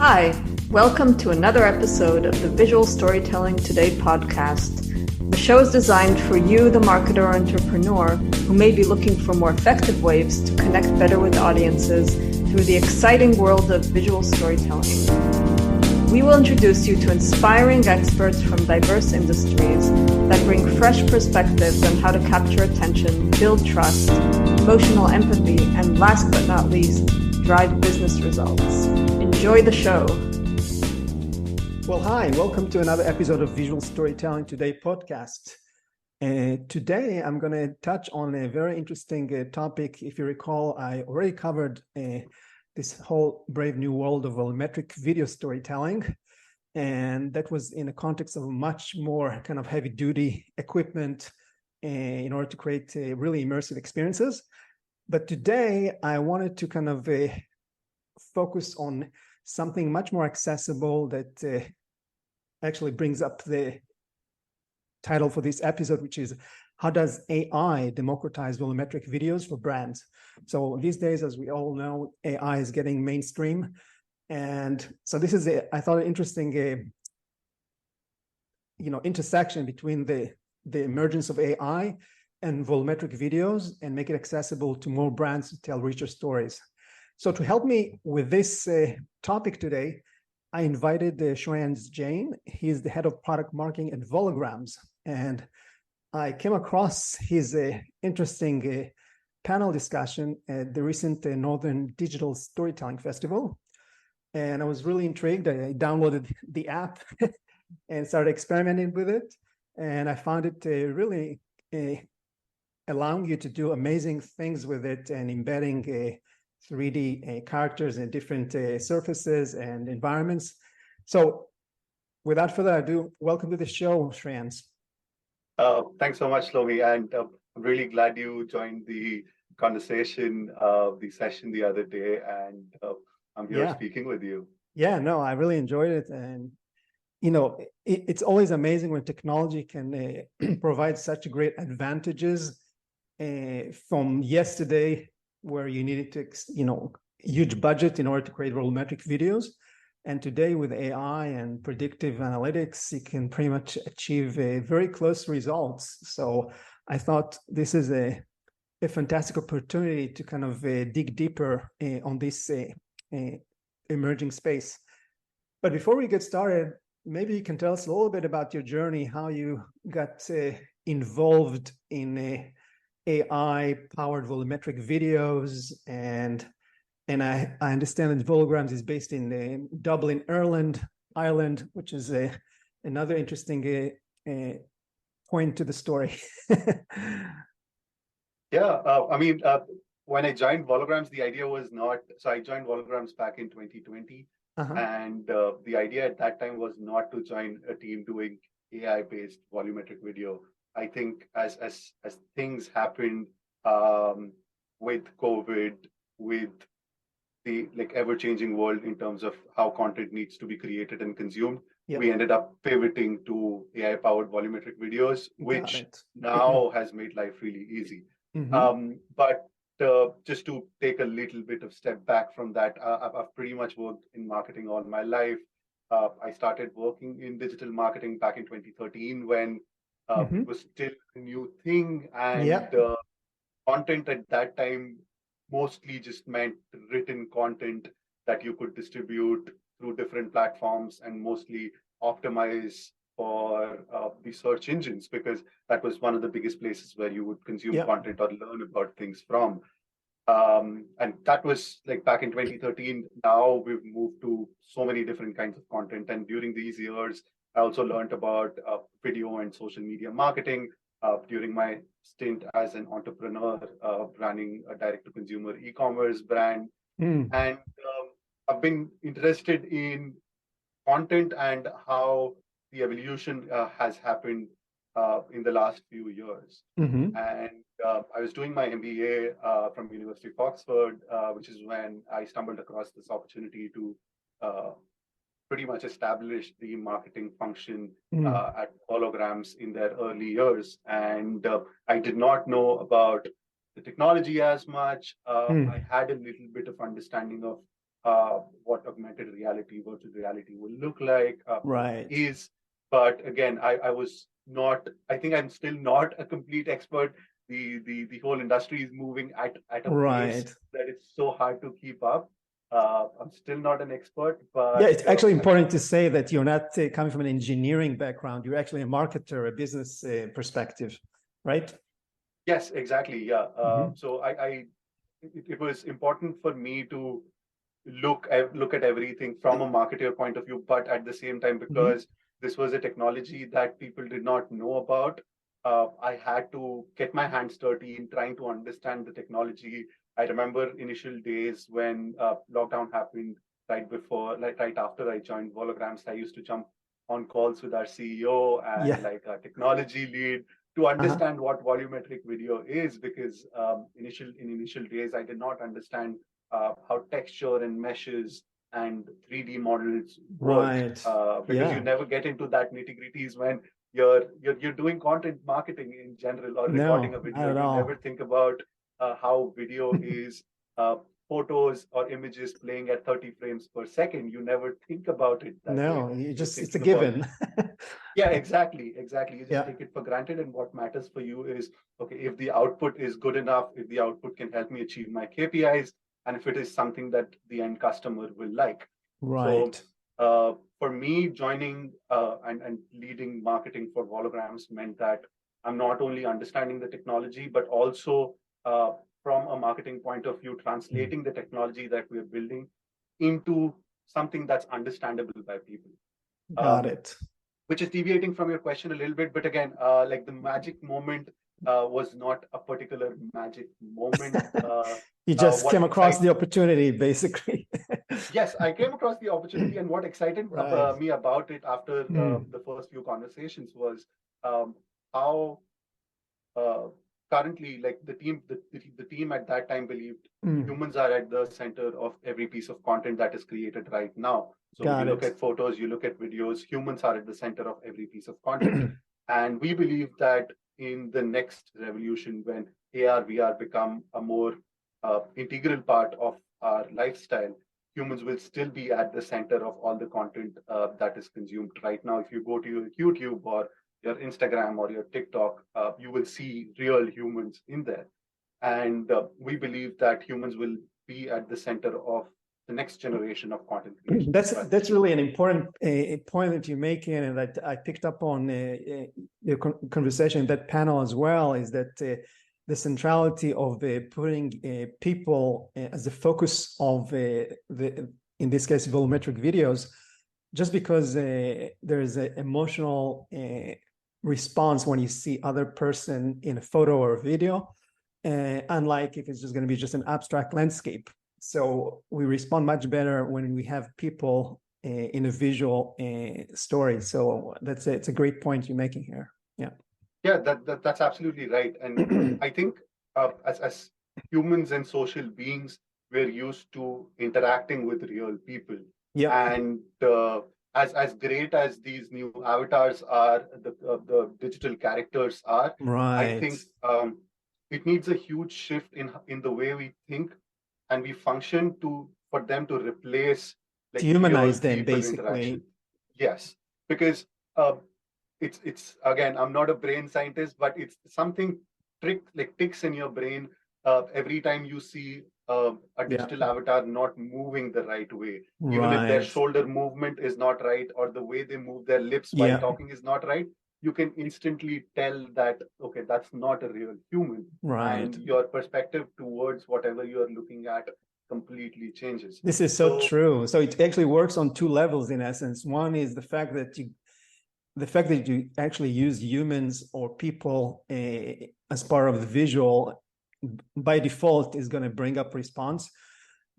Hi, welcome to another episode of the Visual Storytelling Today podcast. The show is designed for you, the marketer or entrepreneur, who may be looking for more effective ways to connect better with audiences through the exciting world of visual storytelling. We will introduce you to inspiring experts from diverse industries that bring fresh perspectives on how to capture attention, build trust, emotional empathy, and last but not least, drive business results. Enjoy the show. Well, hi, welcome to another episode of Visual Storytelling Today podcast. Today, I'm going to touch on a very interesting topic. If you recall, I already covered this whole brave new world of volumetric video storytelling. And that was in the context of much more kind of heavy duty equipment in order to create really immersive experiences. But today I wanted to kind of focus on something much more accessible that actually brings up the title for this episode, which is how does AI democratize volumetric videos for brands? So these days, as we all know, AI is getting mainstream. And so this is, I thought, an interesting, intersection between the emergence of AI and volumetric videos and make it accessible to more brands to tell richer stories. So to help me with this topic today, I invited Shreyans Jain. He's the head of product marketing at Volograms. And I came across his interesting panel discussion at the recent Northern Digital Storytelling Festival. And I was really intrigued. I downloaded the app and started experimenting with it. And I found it really allowing you to do amazing things with it and embedding 3D characters in different surfaces and environments. So without further ado, welcome to the show, Shreyans. Thanks so much, Shlomi. And I'm really glad you joined the conversation, the session the other day. And I'm here speaking with you. Yeah, no, I really enjoyed it. And, it's always amazing when technology can provide such great advantages from yesterday, where you needed to, huge budget in order to create volumetric videos. And today with AI and predictive analytics, you can pretty much achieve very close results. So I thought this is a fantastic opportunity to kind of dig deeper on this emerging space. But before we get started, maybe you can tell us a little bit about your journey, how you got involved in AI-powered volumetric videos, and I understand that Volograms is based in Dublin, Ireland, which is another interesting point to the story. When I joined Volograms, the idea was not, so I joined Volograms back in 2020. And the idea at that time was not to join a team doing AI-based volumetric video. I think as things happened with COVID, with the ever-changing world in terms of how content needs to be created and consumed, we ended up pivoting to AI-powered volumetric videos, which now has made life really easy. But just to take a little bit of step back from that, I've pretty much worked in marketing all my life. I started working in digital marketing back in 2013 when it was still a new thing, and content at that time mostly just meant written content that you could distribute through different platforms and mostly optimize for the search engines, because that was one of the biggest places where you would consume content or learn about things from. And that was back in 2013. Now we've moved to so many different kinds of content. And during these years, I also learned about video and social media marketing during my stint as an entrepreneur running a direct-to-consumer e-commerce brand. And I've been interested in content and how the evolution has happened in the last few years. And I was doing my MBA from University of Oxford, which is when I stumbled across this opportunity to pretty much establish the marketing function at Volograms in their early years. And I did not know about the technology as much. I had a little bit of understanding of what augmented reality, virtual reality will look like, Right. is. But again, I was not, I think I'm still not a complete expert. The whole industry is moving at a pace Right. that it's so hard to keep up. I'm still not an expert, Yeah, but it's actually important to say that you're not coming from an engineering background. You're actually a marketer, a business perspective, right? yes, exactly. Yeah. Mhm. So it was important for me to look at everything from a marketer point of view, but at the same time, Mhm. because this was a technology that people did not know about, I had to get my hands dirty in trying to understand the technology. I remember initial days when lockdown happened, right after I joined Holograms. I used to jump on calls with our CEO and Yeah. like our technology lead to Uh-huh. understand what volumetric video is, because in initial days I did not understand how texture and meshes and 3D models work, Right. because you Yeah. never get into that nitty gritties when you're doing content marketing in general or recording No, a video. not at You never all. think about how video is uh, photos or images playing at 30 frames per second. You never think about it that way. No, You're it's a thinking about, given. yeah, exactly. You just Yeah. take it for granted. And what matters for you is, okay, if the output is good enough, if the output can help me achieve my KPIs, and if it is something that the end customer will like. So Right. for me, joining and leading marketing for Holograms meant that I'm not only understanding the technology, but also uh, from a marketing point of view, Mm. translating the technology that we're building into something that's understandable by people. Got Um, it. which is deviating from your question a little bit, but again, like the magic moment was not a particular magic moment. You just What came across excites the opportunity, basically. Yes, I came across the opportunity, and what excited Right. me about it after Mm. the first few conversations was how uh, currently, like the team at that time believed Mm. humans are at the center of every piece of content that is created right now. So you Got look it. at photos, you look at videos, humans are at the center of every piece of content. And we believe that in the next revolution, when AR, VR become a more integral part of our lifestyle, humans will still be at the center of all the content that is consumed. Right now, if you go to your YouTube or your Instagram or your TikTok, you will see real humans in there. And we believe that humans will be at the center of the next generation of content creation as well. That's really an important point that you're making, and that I picked up on your conversation in that panel as well. Is that the centrality of putting people as the focus of the, in this case, volumetric videos, just because there is an emotional response when you see other person in a photo or a video, unlike if it's just going to be just an abstract landscape. So we respond much better when we have people in a visual story. So it's a great point you're making here. Yeah. Yeah, that's absolutely right. And I think as humans and social beings, we're used to interacting with real people. Yeah. And as great as these new avatars are, the digital characters are, I Right. think it needs a huge shift in the way we think and we function to for them to replace To like real humanize them, people interaction. basically. Yes, because uh, it's again, I'm not a brain scientist, but it's something ticks in your brain every time you see a Yeah. digital avatar not moving the right way. Even if their Right. shoulder movement is not right or the way they move their lips while Yeah. talking is not right, you can instantly tell that, okay, that's not a real human. Right. And your perspective towards whatever you're looking at completely changes. This is so So true. So it actually works on two levels in essence. One is the fact that you actually use humans or people as part of the visual by default is going to bring up response.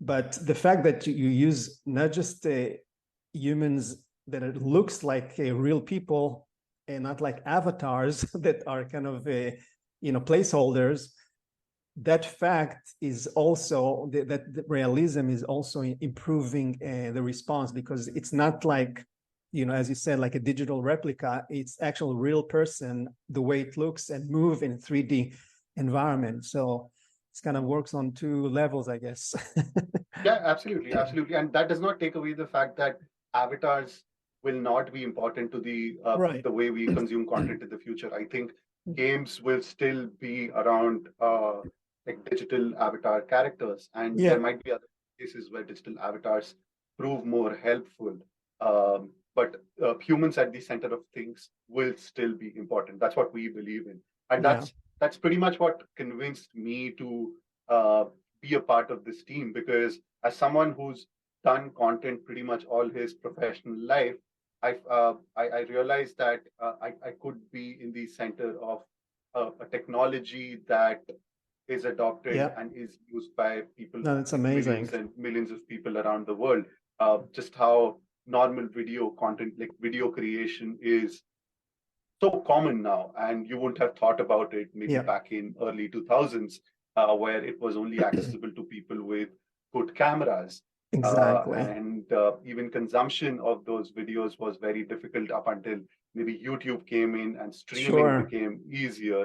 But the fact that you use not just humans that it looks like real people and not like avatars that are kind of placeholders, that fact is also that the realism is also improving the response, because it's not like, as you said, like a digital replica. It's actual real person, the way it looks and move in a 3D environment. So it's kind of works on two levels, I guess. Yeah, absolutely, absolutely. And that does not take away the fact that avatars will not be important to Right. the way we consume content in the future. I think games will still be around like digital avatar characters, and Yeah. there might be other cases where digital avatars prove more helpful. But humans at the center of things will still be important. That's what we believe in, and Yeah. that's pretty much what convinced me to uh, be a part of this team, because as someone who's done content pretty much all his professional life, I realized that I could be in the center of a technology that is adopted Yeah. and is used by people, No, that's like amazing. millions and millions of people around the world. Just how normal video content, like video creation, is so common now, and you wouldn't have thought about it maybe Yeah. back in early 2000s, where it was only accessible to people with good cameras. Exactly. And even consumption of those videos was very difficult up until maybe YouTube came in and streaming Sure. became easier.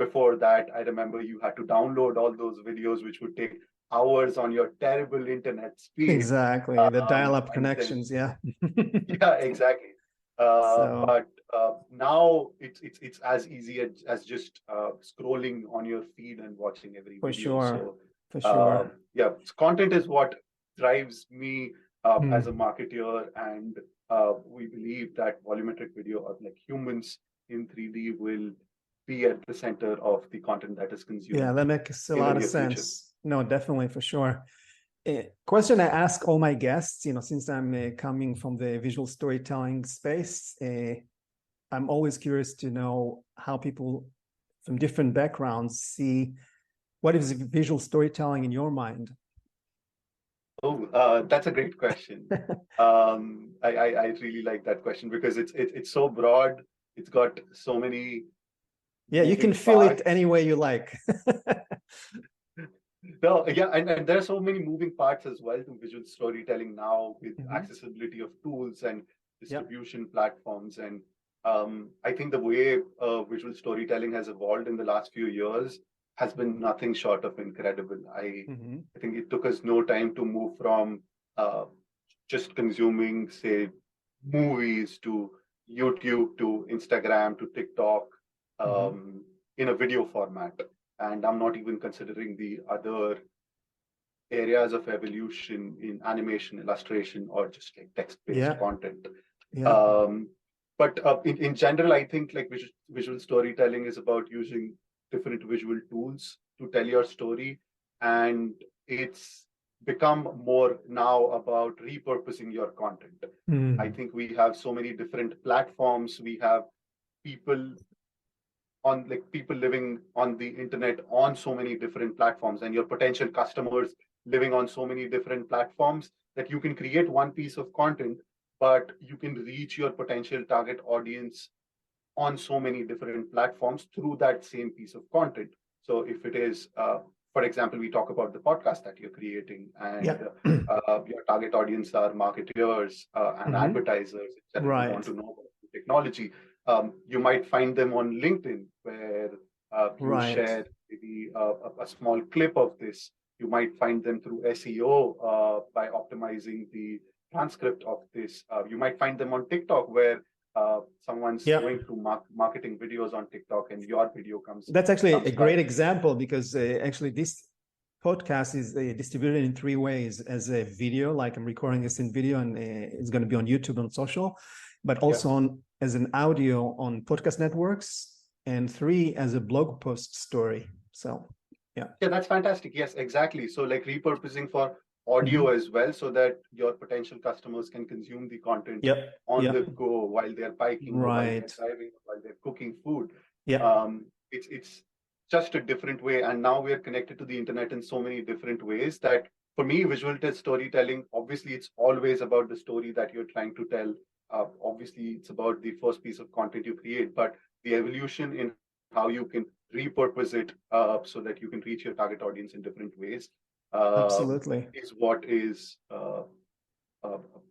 Before that, I remember you had to download all those videos, which would take hours on your terrible internet speed. Exactly. The dial-up And then, connections. Yeah. yeah, exactly. So But now it's as easy as just scrolling on your feed and watching every for video. sure. So For sure. yeah, content is what drives me as a Mm. marketeer, and we believe that volumetric video, or like humans in 3D, will be at the center of the content that is consumed Yeah, that makes a in the lot of near future. sense. No, definitely, for sure. Question I ask all my guests, since I'm coming from the visual storytelling space, I'm always curious to know how people from different backgrounds see what is visual storytelling in your mind. Oh, that's a great question. I really like that question because it's so broad. It's got so many Yeah, you can moving feel it parts. any way you like. No, yeah, and there are so many moving parts as well to visual storytelling now, with accessibility of tools and distribution platforms. And I think the way visual storytelling has evolved in the last few years has been nothing short of incredible. I think it took us no time to move from just consuming, say, movies to YouTube to Instagram to TikTok in a video format. And I'm not even considering the other areas of evolution in animation, illustration, or just like text-based content. But in general, I think like visual storytelling is about using different visual tools to tell your story, and it's become more now about repurposing your content. I think we have so many different platforms. We have people people living on the internet on so many different platforms, and your potential customers living on so many different platforms, that you can create one piece of content, but you can reach your potential target audience on so many different platforms through that same piece of content. So if it is, for example, we talk about the podcast that you're creating, and your target audience are marketeers and advertisers that who want to know about technology. You might find them on LinkedIn, where you share maybe a small clip of this. You might find them through SEO by optimizing the transcript of this. You might find them on TikTok, where someone's going through marketing videos on TikTok, and your video comes. That's actually a great example, because actually this podcast is distributed in 3 ways: as a video, like I'm recording this in video, and it's going to be on YouTube and social, but also as an audio on podcast networks, and 3 as a blog post story. So yeah, that's fantastic. Yes, exactly. So like repurposing for audio as well, so that your potential customers can consume the content on the go while they're biking, or while they're driving, or while they're cooking food. It's just a different way, and now we are connected to the internet in so many different ways that, for me, visual storytelling, obviously it's always about the story that you're trying to tell. Obviously it's about the first piece of content you create, but the evolution in how you can repurpose it so that you can reach your target audience in different ways is what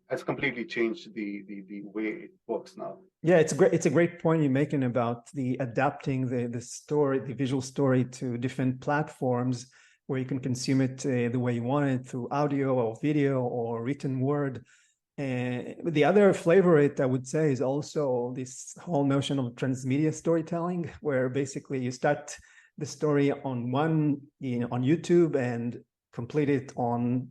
has completely changed the way it works now. Yeah, it's a great point you're making about the adapting the story, the visual story, to different platforms. where you can consume it the way you want it, through audio or video or written word. And the other flavor, I would say, is also this whole notion of transmedia storytelling, where basically you start the story on on YouTube and complete it on,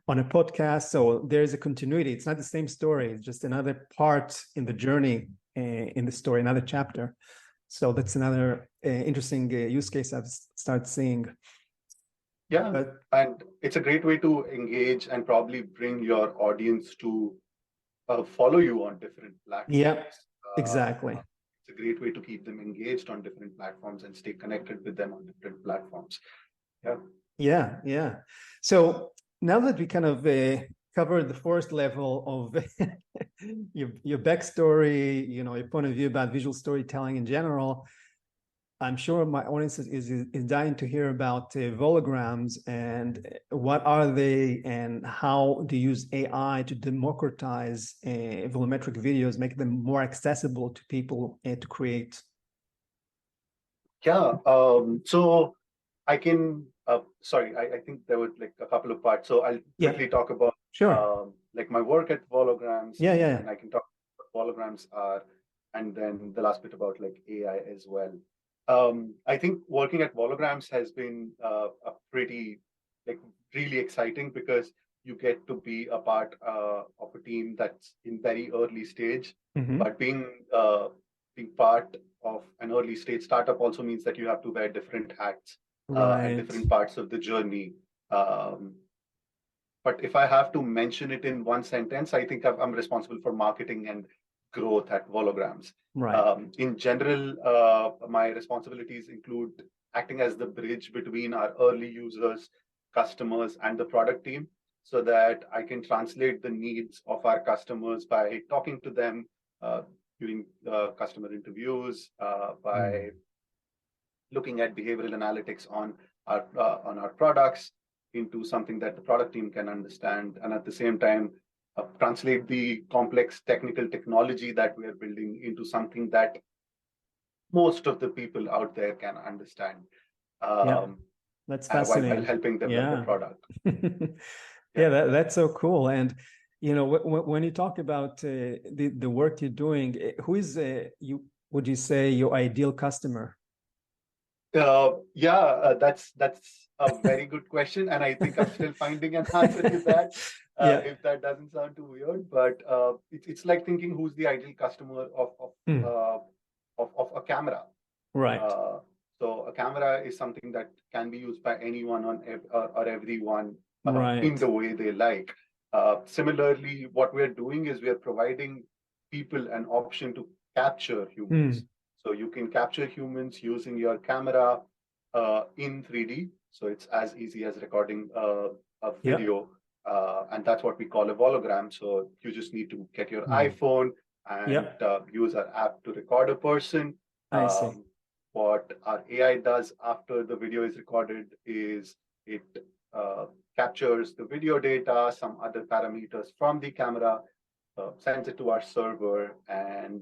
on a podcast. So there's a continuity. It's not the same story. It's just another part in the journey in the story, another chapter. So that's another interesting use case I've started seeing. Yeah, and it's a great way to engage and probably bring your audience to follow you on different platforms. Yeah, exactly. It's a great way to keep them engaged on different platforms and stay connected with them on different platforms. Yeah. So now that we kind of covered the first level of your backstory, your point of view about visual storytelling in general, I'm sure my audience is dying to hear about volograms and what are they and how to use AI to democratize volumetric videos, make them more accessible to people to create. Yeah, so I can, I think there were like a couple of parts. So I'll quickly talk about like my work at Volograms. Yeah. And I can talk about what Volograms are, and then the last bit about like AI as well. I think working at Volograms has been a pretty like really exciting because you get to be a part of a team that's in very early stage, but being part of an early stage startup also means that you have to wear different hats at different parts of the journey. But if I have to mention it in one sentence, I think I'm responsible for marketing and growth at Volograms. In general, my responsibilities include acting as the bridge between our early users, customers, and the product team, so that I can translate the needs of our customers by talking to them, doing customer interviews, by looking at behavioral analytics on our products into something that the product team can understand, and at the same time translate the complex technical technology that we are building into something that most of the people out there can understand. That's fascinating. While helping them with the product. That's so cool. And when you talk about the work you're doing, who is would you say your ideal customer? That's a very good question, and I think I'm still finding an answer to that. If that doesn't sound too weird, but it's like thinking who's the ideal customer of a camera. So a camera is something that can be used by anyone or everyone in the way they like. Similarly, what we're doing is we're providing people an option to capture humans. So you can capture humans using your camera in 3D. So it's as easy as recording a video. And that's what we call a vologram. So you just need to get your iPhone and use our app to record a person. I see. What our AI does after the video is recorded is it captures the video data, some other parameters from the camera, sends it to our server, and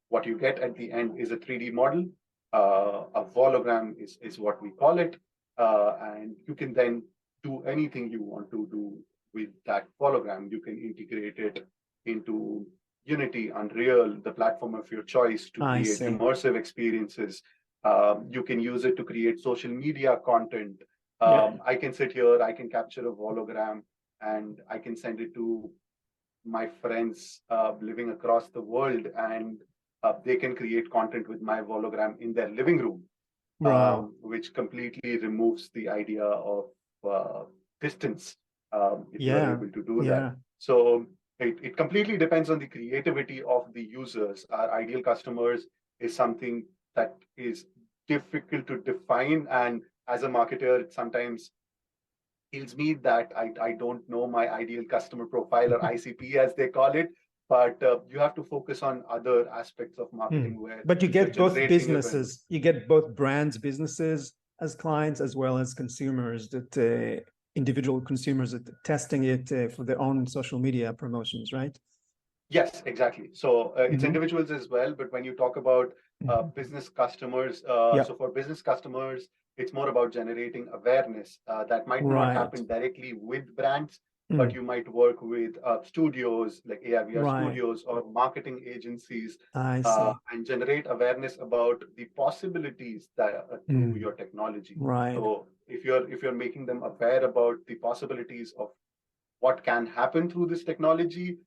what you get at the end is a 3D model. A vologram is what we call it. And you can then do anything you want to do with that vologram. You can integrate it into Unity, Unreal, the platform of your choice to create immersive experiences. You can use it to create social media content. I can sit here, I can capture a vologram, and I can send it to my friends living across the world, and they can create content with my vologram in their living room, which completely removes the idea of distance if you're able to do that. So it completely depends on the creativity of the users. Our ideal customers is something that is difficult to define, and as a marketer, it sometimes kills me that I don't know my ideal customer profile, or ICP as they call it. But you have to focus on other aspects of marketing. But you get both businesses, you get both brands, businesses as clients, as well as consumers, that individual consumers that testing it for their own social media promotions, right? Yes, exactly. So it's individuals as well. But when you talk about business customers, so for business customers, It's more about generating awareness that might not happen directly with brands, but you might work with studios like AR/VR studios or marketing agencies and generate awareness about the possibilities that through your technology. So if you're making them aware about the possibilities of what can happen through this technology,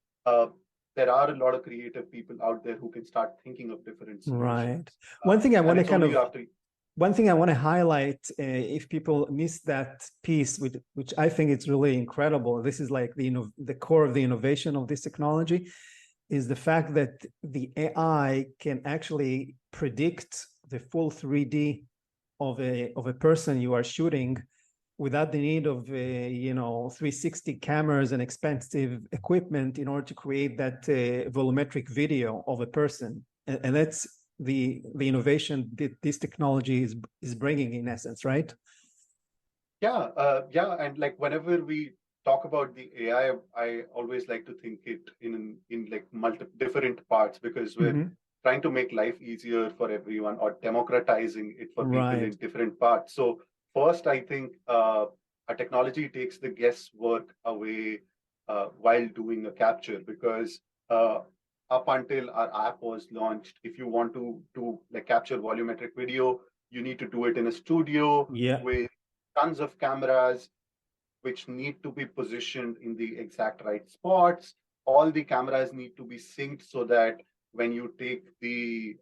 there are a lot of creative people out there who can start thinking of different solutions. One thing I want to one thing I want to highlight, if people miss that piece, which I think it's really incredible, this is like the core of the innovation of this technology, is the fact that the AI can actually predict the full 3D of a person you are shooting without the need of 360 cameras and expensive equipment in order to create that volumetric video of a person, and that's the innovation that this technology is bringing, in essence, right? Yeah, and like whenever we talk about the AI, I always like to think it in like multiple different parts, because we're trying to make life easier for everyone or democratizing it for people in different parts. So first, I think a technology takes the guesswork away while doing a capture, because up until our app was launched, if you want to do like capture volumetric video, you need to do it in a studio with tons of cameras, which need to be positioned in the exact right spots. All the cameras need to be synced so that when you take the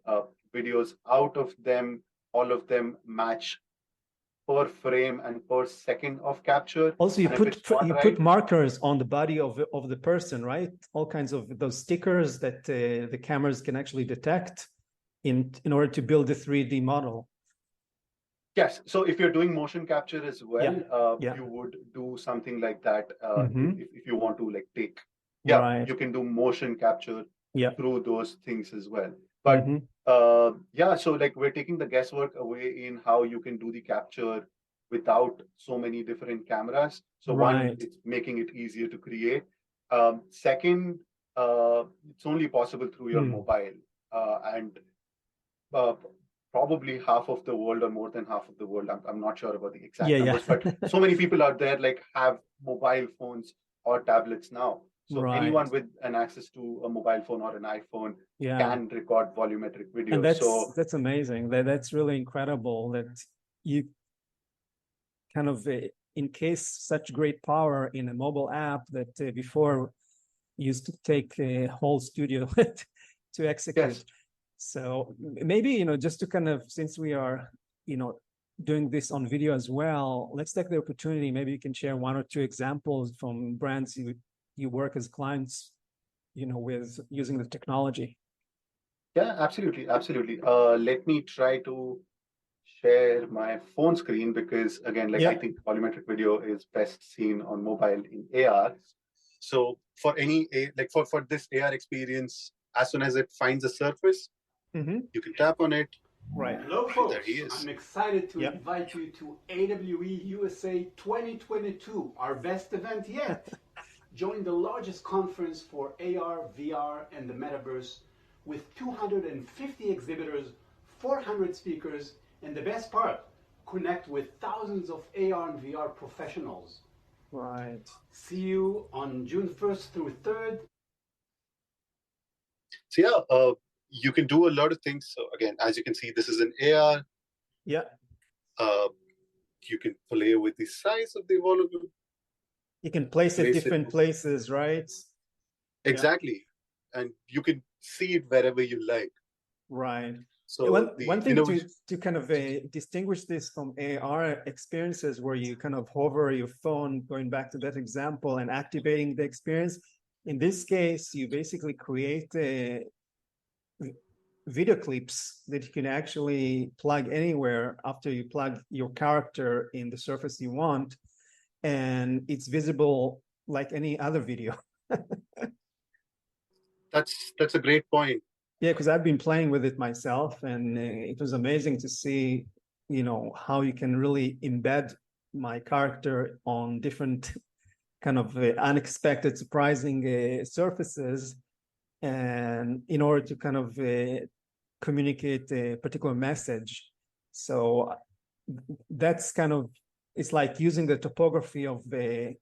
videos out of them, all of them match per frame and per second of capture. Also, you put markers on the body of the person, right? All kinds of those stickers that the cameras can actually detect in order to build a 3D model. Yes. So if you're doing motion capture as well, you would do something like that. If you want to like take, you can do motion capture through those things as well. But so like we're taking the guesswork away in how you can do the capture without so many different cameras. So one, it's making it easier to create. Second, it's only possible through your mobile, and probably half of the world or more than half of the world, I'm not sure about the exact numbers, but so many people out there like have mobile phones or tablets now. So anyone with an access to a mobile phone or an iPhone can record volumetric video. And that's amazing. That's really incredible that you kind of encase such great power in a mobile app that before used to take a whole studio to execute. So maybe, just to kind of, since we are, doing this on video as well, let's take the opportunity. Maybe you can share one or two examples from brands you work as clients, with using the technology. Yeah, absolutely. Let me try to share my phone screen, because again, I think volumetric video is best seen on mobile in AR. So for any for this AR experience, as soon as it finds a surface, you can tap on it. Hello, folks. There he is. I'm excited to invite you to AWE USA 2022, our best event yet. Join the largest conference for AR, VR, and the metaverse with 250 exhibitors, 400 speakers, and the best part, connect with thousands of AR and VR professionals. See you on June 1st through 3rd. So you can do a lot of things. So again, as you can see, this is an AR. You can play with the size of the volume. You can place it different places, right? Exactly. And you can see it wherever you like. So one thing to kind of distinguish this from AR experiences where you kind of hover your phone, going back to that example, and activating the experience. In this case, you basically create video clips that you can actually plug anywhere after you plug your character in the surface you want, and it's visible like any other video. That's a great point. Yeah, because I've been playing with it myself, and it was amazing to see, how you can really embed my character on different kind of unexpected, surprising surfaces, and in order to kind of communicate a particular message. So that's kind of, it's like using the topography of a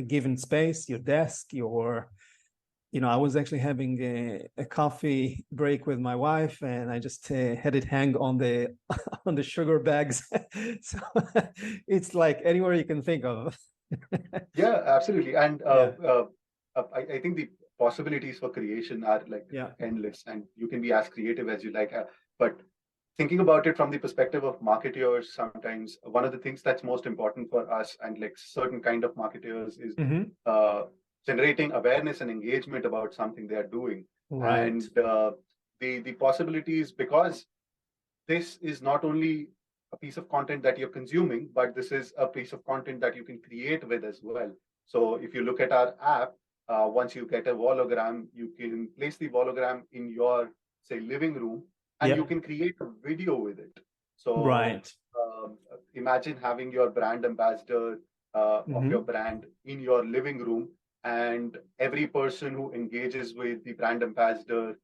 given space, your desk, I was actually having a coffee break with my wife, and I just had it hang on the on the sugar bags. So it's like anywhere you can think of. Yeah, absolutely. And Yeah. I think the possibilities for creation are like Yeah. endless, and you can be as creative as you like. But thinking about it from the perspective of marketers, sometimes one of the things that's most important for us and like certain kind of marketers is Mm-hmm. generating awareness and engagement about something they are doing. Right. And the possibilities, because this is not only a piece of content that you're consuming, but this is a piece of content that you can create with as well. So if you look at our app, once you get a hologram, you can place the hologram in your, say, living room, and you Yep. can create a video with it. So Right. imagine having your brand ambassador of your Mm-hmm. brand in your living room, and every person who engages with the brand ambassador's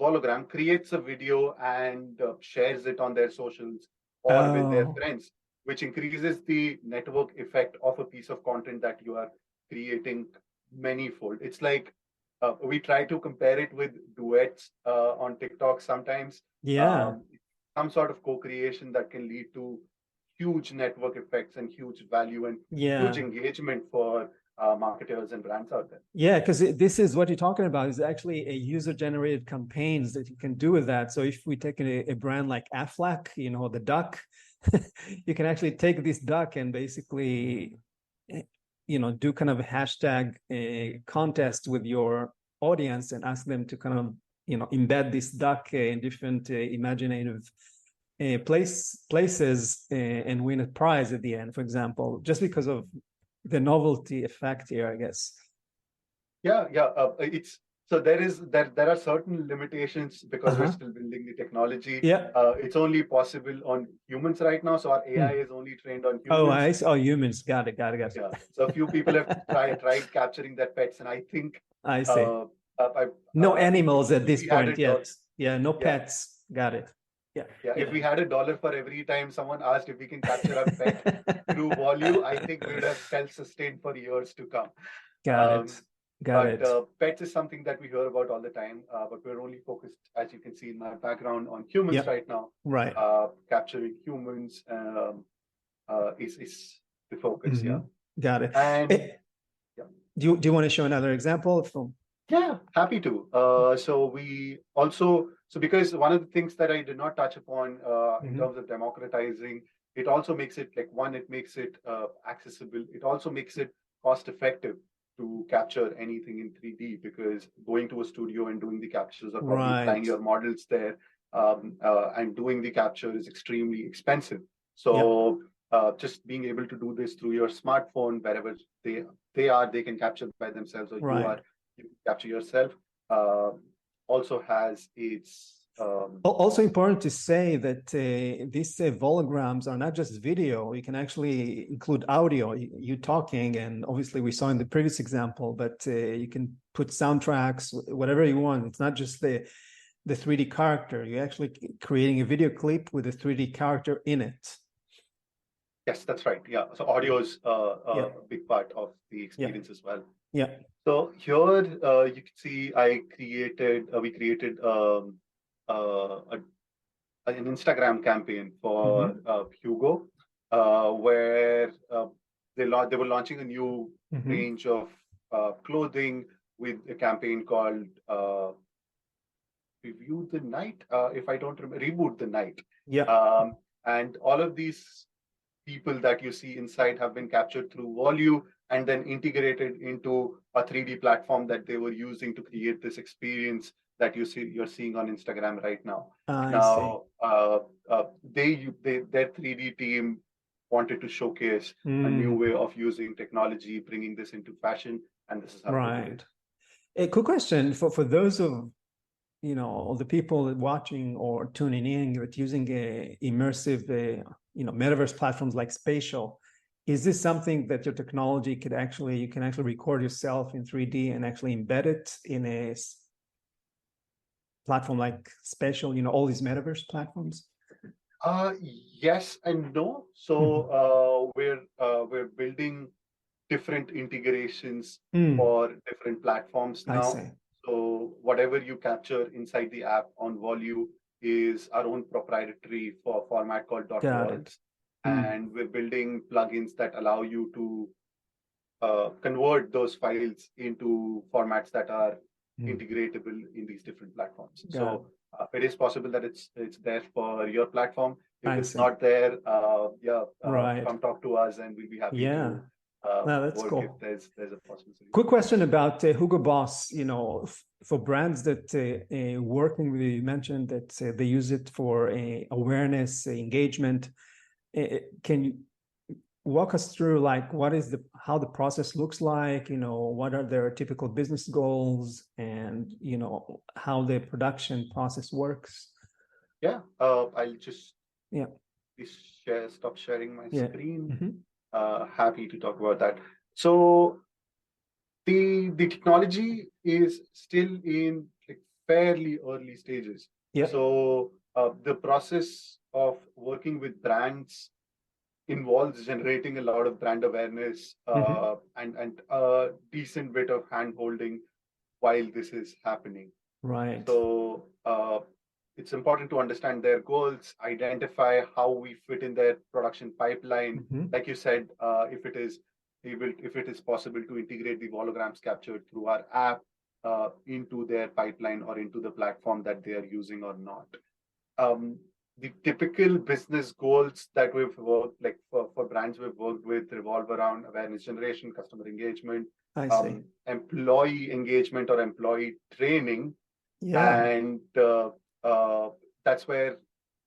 hologram creates a video and shares it on their socials or with their Oh, friends, which increases the network effect of a piece of content that you are creating manyfold. It's like we try to compare it with duets on TikTok sometimes. yeah. Um, some sort of co-creation that can lead to huge network effects and huge value and huge Yeah. engagement for marketers and brands out there. Yeah, because this is what you're talking about is actually a user-generated campaigns that you can do with that. So if we take a brand like Aflac, the duck, you can actually take this duck and basically, do kind of a hashtag contest with your audience and ask them to kind of, embed this duck in different imaginative places and win a prize at the end, for example, just because of the novelty effect here, I guess. Yeah, it's so there are certain limitations because we're still building the technology. Yeah. It's only possible on humans right now, so our AI is only trained on humans. Oh, humans. Got it. Yeah, so a few people have tried capturing that pets, and I think I see. uh, I, No animals at if this we had point yet. Yeah, no pets. Got it. Yeah. If we had $1 for every time someone asked if we can capture a pet through Volue, I think we would have self-sustained for years to come. Got it. Got But it. pets is something that we hear about all the time. But we're only focused, as you can see in my background, on humans right now. Right. Capturing humans is the focus. Yeah. Got it. And yeah. Do you want to show another example from? Yeah, happy to. So we also, because one of the things that I did not touch upon in terms of democratizing, it also makes it like it makes it accessible. It also makes it cost effective to capture anything in 3D, because going to a studio and doing the captures or probably flying your models there and doing the capture is extremely expensive. So just being able to do this through your smartphone, wherever they can capture by themselves, or you capture yourself, also has its also important to say that these holograms are not just video. You can actually include audio, you talking, and obviously we saw in the previous example, but you can put soundtracks, whatever you want. It's not just the 3D character. You're actually creating a video clip with a 3D character in it. Yes, that's right. Yeah. So audio is a big part of the experience as well. Yeah. So here you can see we created an Instagram campaign for Hugo, where they were launching a new range of clothing with a campaign called Review the Night, if I don't remember, Reboot the Night. Yeah. And all of these people that you see inside have been captured through Volue and then integrated into a 3D platform that they were using to create this experience that you're seeing on Instagram right now. Their 3D team wanted to showcase a new way of using technology, bringing this into fashion, and this is how they did it. A quick question for those of the people watching or tuning in that using immersive metaverse platforms like Spatial. Is this something that your technology you can actually record yourself in 3D and actually embed it in a platform like Spatial, all these metaverse platforms? Yes and no. So we're building different integrations for different platforms I now. see. So whatever you capture inside the app on Volu is our own proprietary format called Got .vol, it. and we're building plugins that allow you to convert those files into formats that are integratable in these different platforms. Got So it is possible that it's there for your platform. If I it's see. not there, Right. come talk to us, and we'll be happy to No, that's work if cool. there's a possible solution. Quick question about Hugo Boss. You know, for brands that working with you mentioned that they use it for awareness, engagement. Can you walk us through like how the process looks like? You know, what are their typical business goals, and you know how the production process works? Yeah, I'll just please stop sharing my Yeah. screen. Happy to talk about that. So the technology is still in like fairly early stages. Yeah. So the process of working with brands involves generating a lot of brand awareness and a decent bit of hand holding while this is happening. Right. So it's important to understand their goals, identify how we fit in their production pipeline. Like you said, if it is possible to integrate the holograms captured through our app into their pipeline or into the platform that they are using or not. The typical business goals that we've worked, like for brands we've worked with, revolve around awareness generation, customer engagement, employee engagement or employee training. Yeah. And that's where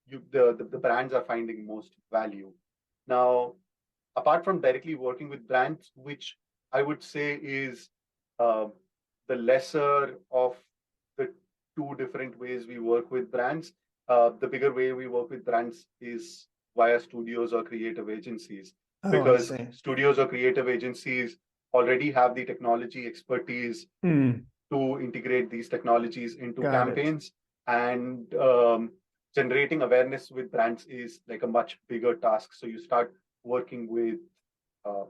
the brands are finding most value. Now, apart from directly working with brands, which I would say is the lesser of the two different ways we work with brands, the bigger way we work with brands is via studios or creative agencies. Because studios or creative agencies already have the technology expertise to integrate these technologies into campaigns. And generating awareness with brands is like a much bigger task. So you start working with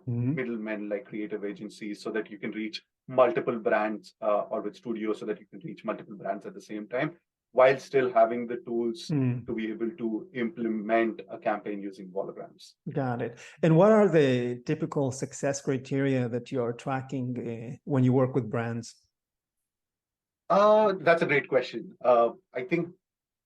middlemen like creative agencies so that you can reach multiple brands or with studios so that you can reach multiple brands at the same time while still having the tools to be able to implement a campaign using holograms. Got it. And what are the typical success criteria that you are tracking when you work with brands? That's a great question. I think,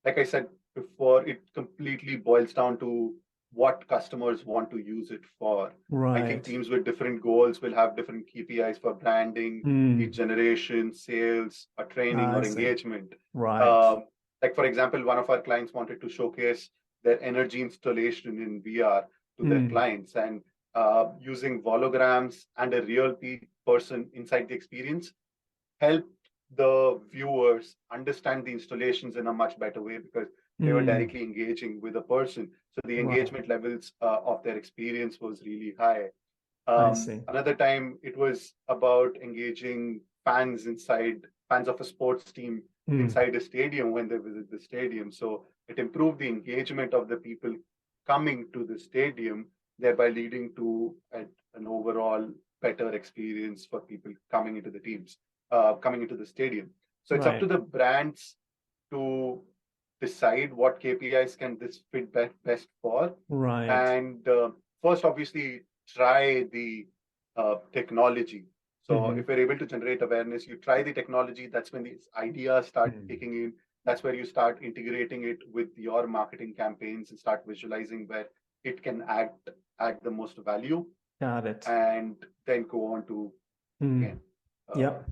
like I said before, it completely boils down to what customers want to use it for. Right. I think teams with different goals will have different KPIs for branding, lead generation, sales, or training, or engagement. Right. Like, for example, one of our clients wanted to showcase their energy installation in VR to their clients, and using holograms and a real person inside the experience helped the viewers understand the installations in a much better way because they were directly engaging with a person. So the engagement levels of their experience was really high. Another time it was about engaging fans of a sports team inside a stadium when they visit the stadium. So it improved the engagement of the people coming to the stadium, thereby leading to an overall better experience for people coming into the teams. Coming into the stadium. So it's up to the brands to decide what KPIs can this fit best for. Right. And first, obviously, try the technology. So if you're able to generate awareness, you try the technology. That's when these ideas start kicking in. That's where you start integrating it with your marketing campaigns and start visualizing where it can add the most value. Got it. And then go on to again.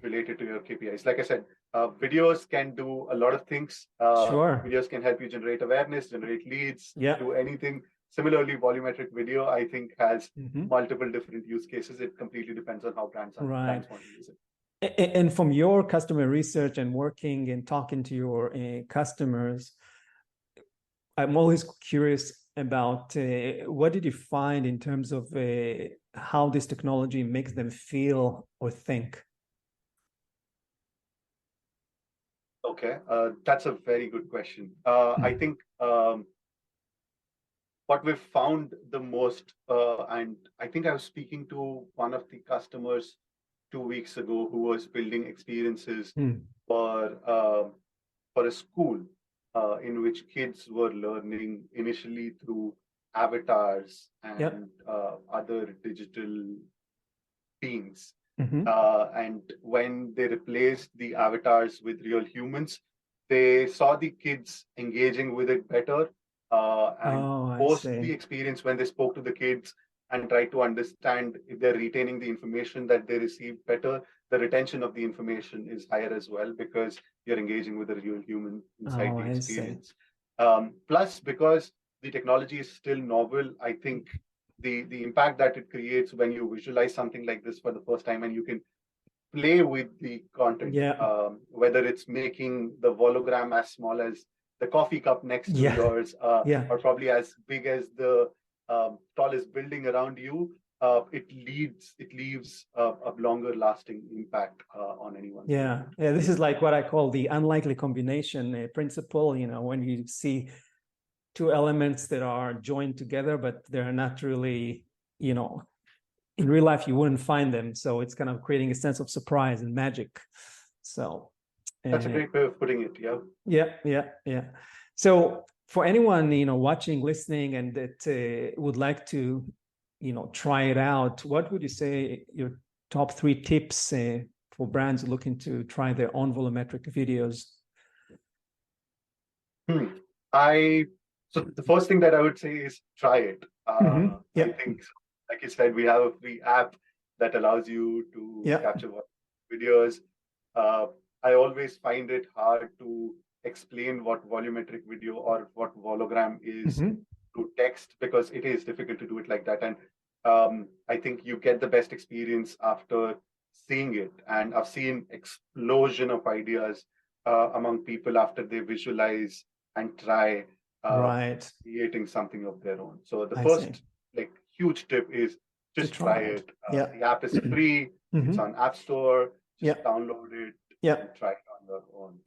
Related to your KPIs. Like I said, videos can do a lot of things. Videos can help you generate awareness, generate leads, do anything. Similarly, volumetric video, I think, has multiple different use cases. It completely depends on how brands want to use it. And from your customer research and working and talking to your customers, I'm always curious about what did you find in terms of how this technology makes them feel or think? Okay, that's a very good question. I think what we've found the most, and I think I was speaking to one of the customers 2 weeks ago who was building experiences for a school in which kids were learning initially through avatars and other digital beings. And when they replaced the avatars with real humans, they saw the kids engaging with it better. And post the experience, when they spoke to the kids and tried to understand if they're retaining the information that they received better, the retention of the information is higher as well, because you're engaging with a real human inside the experience. Plus, because the technology is still novel, I think the impact that it creates when you visualize something like this for the first time and you can play with the content, whether it's making the hologram as small as the coffee cup next to yours, or probably as big as the tallest building around you, it leaves a longer lasting impact on anyone. This is like what I call the unlikely combination principle. When you see two elements that are joined together, but they're not really, in real life, you wouldn't find them. So it's kind of creating a sense of surprise and magic. So that's a great way of putting it. Yeah. So for anyone, watching, listening, and that would like to, try it out, what would you say your top 3 tips for brands looking to try their own volumetric videos? So the first thing that I would say is try it. I think, like you said, we have a free app that allows you to capture videos. I always find it hard to explain what volumetric video or what hologram is to text, because it is difficult to do it like that. And I think you get the best experience after seeing it. And I've seen explosion of ideas among people after they visualize and try creating something of their own. So the first huge tip is just try it. The app is free. It's on App Store. Just download it and try it on your own.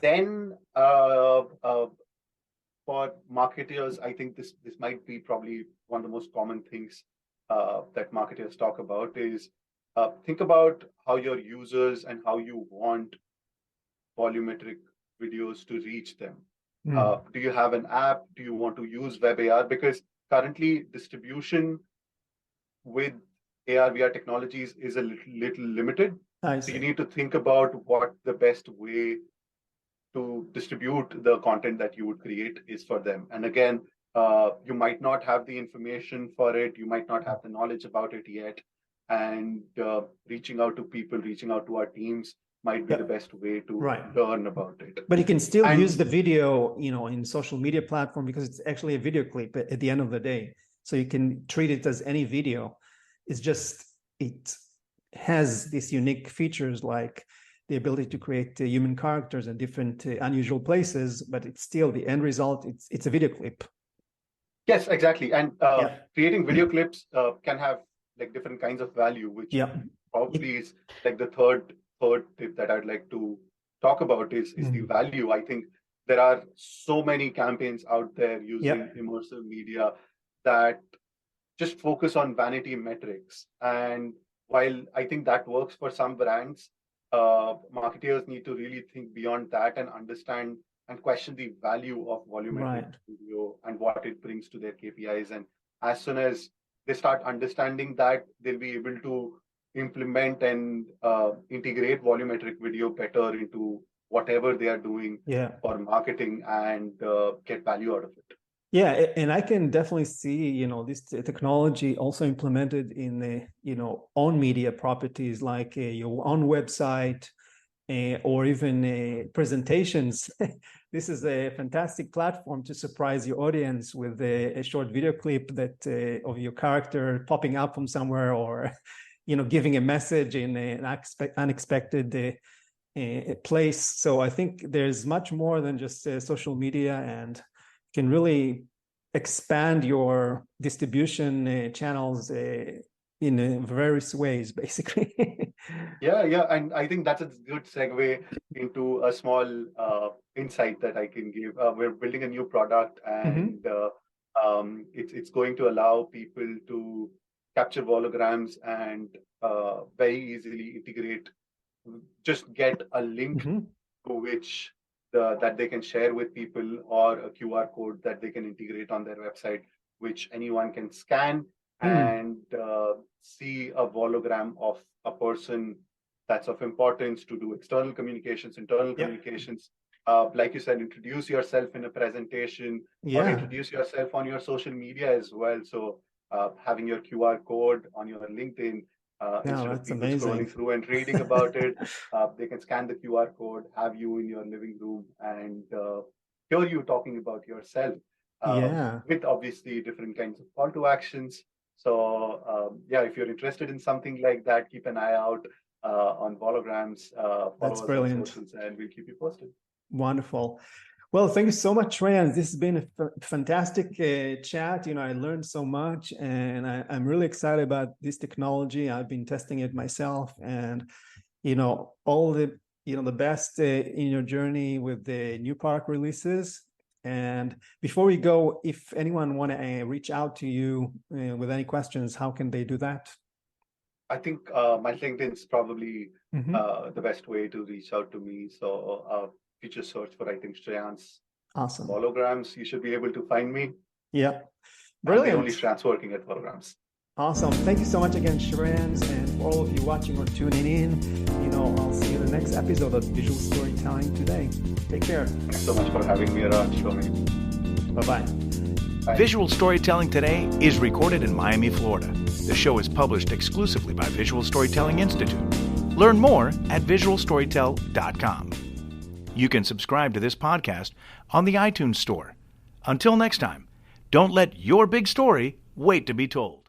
Then for marketers, I think this might be probably one of the most common things that marketers talk about is think about how your users and how you want volumetric videos to reach them. Do you have an app? Do you want to use web AR? Because currently distribution with AR VR technologies is a little limited. So you need to think about what the best way to distribute the content that you would create is for them. And again, you might not have the information for it. You might not have the knowledge about it yet. And reaching out to people, reaching out to our teams might be the best way to learn about it. But you can still use the video, in social media platform, because it's actually a video clip at the end of the day. So you can treat it as any video. It's just, it has these unique features like the ability to create human characters in different unusual places, but it's still the end result. It's a video clip. Yes, exactly. And creating video clips can have like different kinds of value, which probably is like the third tip that I'd like to talk about is the value. I think there are so many campaigns out there using immersive media that just focus on vanity metrics. And while I think that works for some brands, marketers need to really think beyond that and understand and question the value of volumetric video and what it brings to their KPIs. And as soon as they start understanding that, they'll be able to implement and integrate volumetric video better into whatever they are doing for marketing and get value out of it. Yeah, and I can definitely see, this technology also implemented in, own media properties like your own website or even presentations. This is a fantastic platform to surprise your audience with a short video clip that of your character popping up from somewhere, or, giving a message in an unexpected place. So I think there's much more than just social media, and can really expand your distribution channels in various ways, basically. And I think that's a good segue into a small insight that I can give. We're building a new product, and It's going to allow people to capture holograms and very easily integrate, just get a link to which that they can share with people, or a QR code that they can integrate on their website, which anyone can scan and see a hologram of a person that's of importance to do external communications, internal communications. Like you said, introduce yourself in a presentation, or introduce yourself on your social media as well. So having your QR code on your LinkedIn, instead of people scrolling through and reading about it, they can scan the QR code, have you in your living room, and hear you talking about yourself. With obviously different kinds of call to actions. So if you're interested in something like that, keep an eye out on holograms. Follow us on socials, and we'll keep you posted. Wonderful. Well, thank you so much, Shreyans. This has been a fantastic chat. I learned so much, and I'm really excited about this technology. I've been testing it myself, and all the the best in your journey with the new product releases. And before we go, if anyone want to reach out to you with any questions, how can they do that? I think my LinkedIn is probably the best way to reach out to me. So you just search for, I think, Shreyans holograms. You should be able to find me. Yeah. Brilliant. I'm the only Shreyans working at holograms. Awesome. Thank you so much again, Shreyans. And for all of you watching or tuning in, I'll see you in the next episode of Visual Storytelling Today. Take care. Thanks so much for having me around, Shlomi. Bye-bye. Visual Storytelling Today is recorded in Miami, Florida. The show is published exclusively by Visual Storytelling Institute. Learn more at visualstorytell.com. You can subscribe to this podcast on the iTunes Store. Until next time, don't let your big story wait to be told.